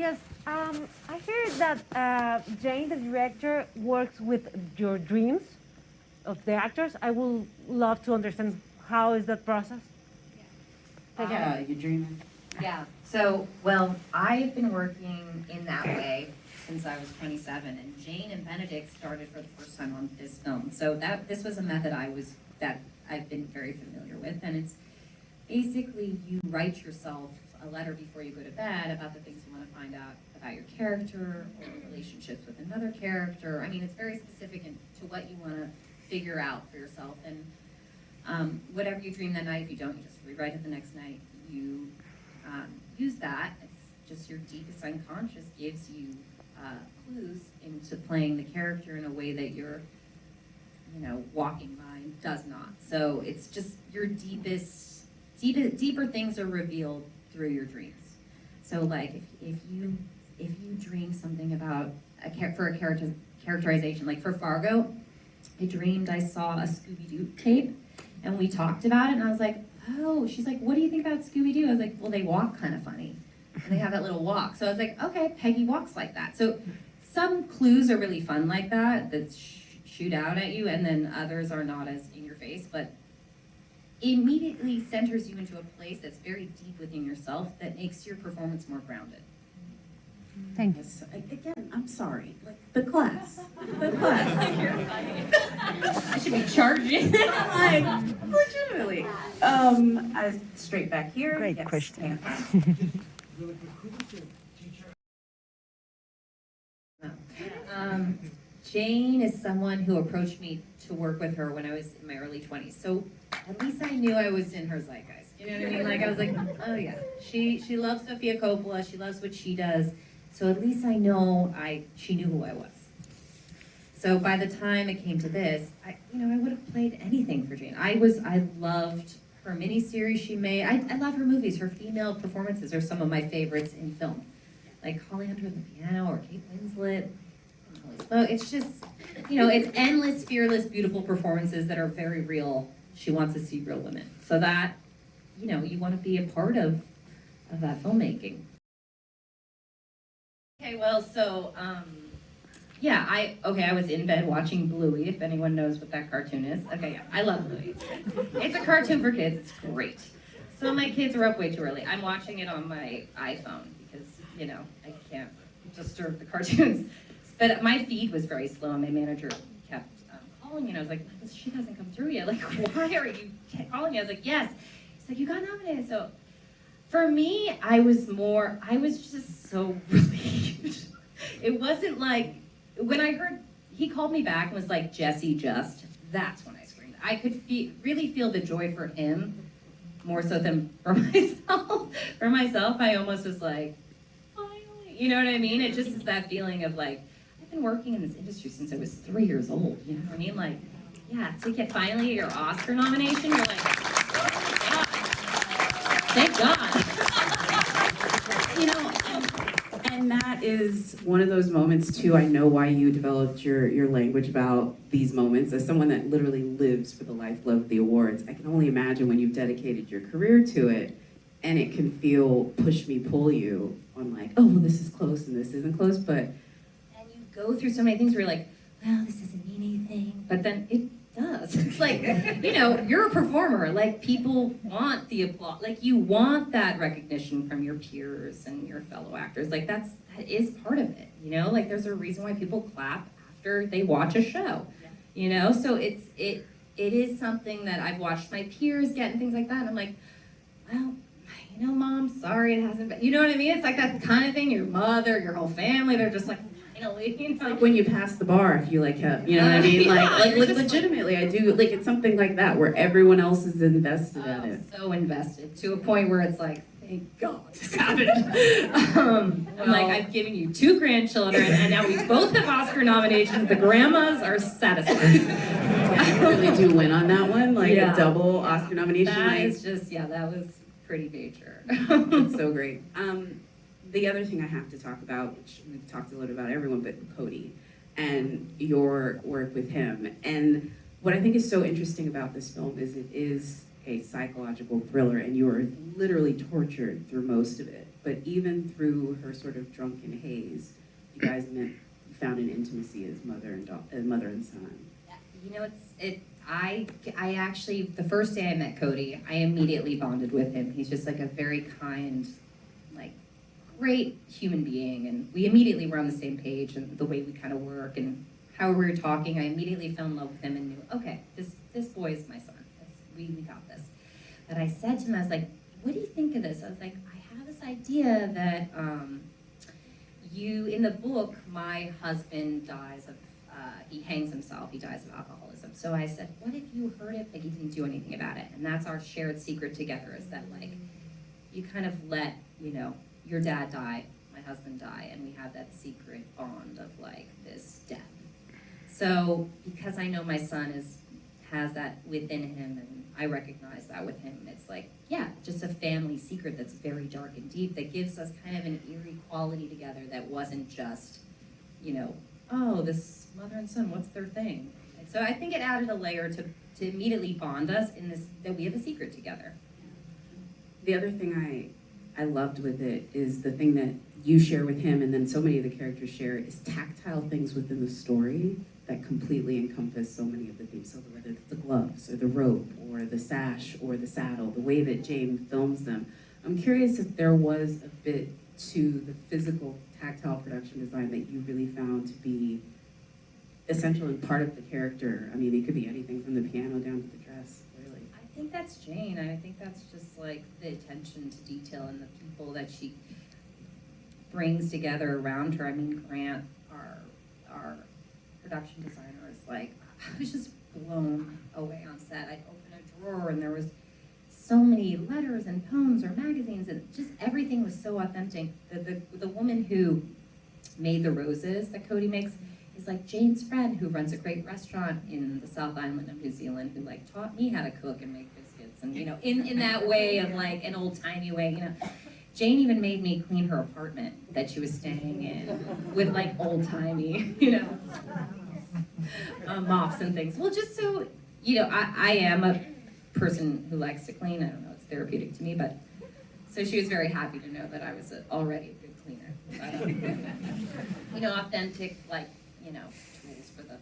Yes, I hear that Jane, the director, works with your dreams of the actors. I would love to understand how is that process. Yeah, you're dreaming. Yeah. So, well, I've been working in that way since I was 27, and Jane and Benedict started for the first time on this film. So this was a method that I've been very familiar with, and it's basically you write yourself a letter before you go to bed about the things you want to find out about your character or relationships with another character. I mean, it's very specific to what you want to figure out for yourself, and whatever you dream that night, if you don't, you just rewrite it the next night. You use that. It's just your deepest unconscious gives you clues into playing the character in a way that your, walking mind does not. So it's just your deeper things are revealed through your dreams. So like if you dream something about characterization, like for Fargo, I dreamed I saw a Scooby-Doo tape, and we talked about it, and I was like, oh, she's like, what do you think about Scooby-Doo? I was like, well, they walk kind of funny, and they have that little walk. So I was like, okay, Peggy walks like that. So some clues are really fun like that shoot out at you, and then others are not as in your face, but immediately centers you into a place that's very deep within yourself that makes your performance more grounded. Thank you. Yes, again, I'm sorry. Like the class. You're funny. I should be charging. Like, legitimately. Straight back here. Great yes. question. Jane is someone who approached me to work with her when I was in my early 20s. So at least I knew I was in her zeitgeist. You know what I mean? Like I was like, oh yeah, she loves Sofia Coppola. She loves what she does. So at least I know she knew who I was. So by the time it came to this, I would have played anything for Jane. I loved her miniseries she made. I love her movies. Her female performances are some of my favorites in film. Like Holly Hunter at the piano or Kate Winslet. It's just, it's endless, fearless, beautiful performances that are very real. She wants to see real women. So that, you want to be a part of that filmmaking. Okay, well, so, I was in bed watching Bluey, if anyone knows what that cartoon is. Okay, yeah, I love Bluey. It's a cartoon for kids, it's great. So my kids are up way too early. I'm watching it on my iPhone because, I can't disturb the cartoons. But my feed was very slow, and my manager kept calling me, and I was like, she hasn't come through yet. Like, why are you calling me? I was like, yes. He's like, you got nominated. So for me, I was just so relieved. It wasn't like, when I heard, he called me back and was like, Jesse, that's when I screamed. I could really feel the joy for him more so than for myself. For myself, I almost was like, finally, you know what I mean? It just is that feeling of like, I've been working in this industry since I was 3 years old, you know what I mean? Like, yeah, to get finally your Oscar nomination, you're like, oh my God, thank God. And that is one of those moments too. I know why you developed your language about these moments. As someone that literally lives for the lifeblood of the awards, I can only imagine when you've dedicated your career to it, and it can feel push me, pull you on like, oh, well, this is close and this isn't close, but go through so many things where you're like, well, this doesn't mean anything, but then it does. It's like, you're a performer. Like, people want the applause. Like, you want that recognition from your peers and your fellow actors. Like, that is part of it, Like, there's a reason why people clap after they watch a show, So it is something that I've watched my peers get and things like that, and I'm like, well, Mom, sorry it hasn't been, you know what I mean? It's like that kind of thing. Your mother, your whole family, they're just like, it's like when you pass the bar, if you like have, you know what I mean? Like legitimately, I do, like, it's something like that where everyone else is invested in it. So invested, to a point where it's like, thank God this happened. I'm like, I've given you 2 grandchildren, and now we both have Oscar nominations. The grandmas are satisfied. Yeah, you really do win on that one, like a double Oscar nomination. That is just, that was pretty major. That's so great. The other thing I have to talk about, which we've talked a little about everyone, but Cody and your work with him. And what I think is so interesting about this film is it is a psychological thriller, and you are literally tortured through most of it. but even through her sort of drunken haze, you guys found an intimacy as mother and son. You know, I actually, the first day I met Cody, I immediately bonded with him. He's just like a very kind, like, great human being, and we immediately were on the same page, and the way we kind of work and how we were talking, I immediately fell in love with him and knew, okay, this boy is my son. We got this. But I said to him, I was like, what do you think of this? I was like, I have this idea that in the book, my husband dies of, he hangs himself, he dies of alcoholism. So I said, what if you heard it, but you didn't do anything about it? And that's our shared secret together, is that, like, you kind of let, your dad die, my husband die, and we have that secret bond of, like, this death. So because I know my son has that within him, and I recognize that with him, it's like, yeah, just a family secret that's very dark and deep, that gives us kind of an eerie quality together that wasn't just, oh, this mother and son, what's their thing? And so I think it added a layer to immediately bond us in this, that we have a secret together. The other thing I loved with it is the thing that you share with him, and then so many of the characters share, is tactile things within the story that completely encompass so many of the themes. So whether it's the gloves or the rope or the sash or the saddle, the way that Jane films them. I'm curious if there was a bit to the physical, tactile production design that you really found to be essential and part of the character. I mean, it could be anything from the piano down to the dress, really. I think that's Jane. I think that's just like the attention to detail and the people that she brings together around her. I mean, Grant, our production designer, is like, I was just blown away on set. I'd open a drawer and there was so many letters and poems or magazines, and just everything was so authentic. The woman who made the roses that Cody makes is like Jane's friend who runs a great restaurant in the South Island of New Zealand, who like taught me how to cook and make biscuits, and in that way of like an old-timey way, Jane even made me clean her apartment that she was staying in with like old-timey, mops and things. Well, just so, I am a person who likes to clean. I don't know, it's therapeutic to me, but so she was very happy to know that I was already a good cleaner. But, authentic, like, tools for the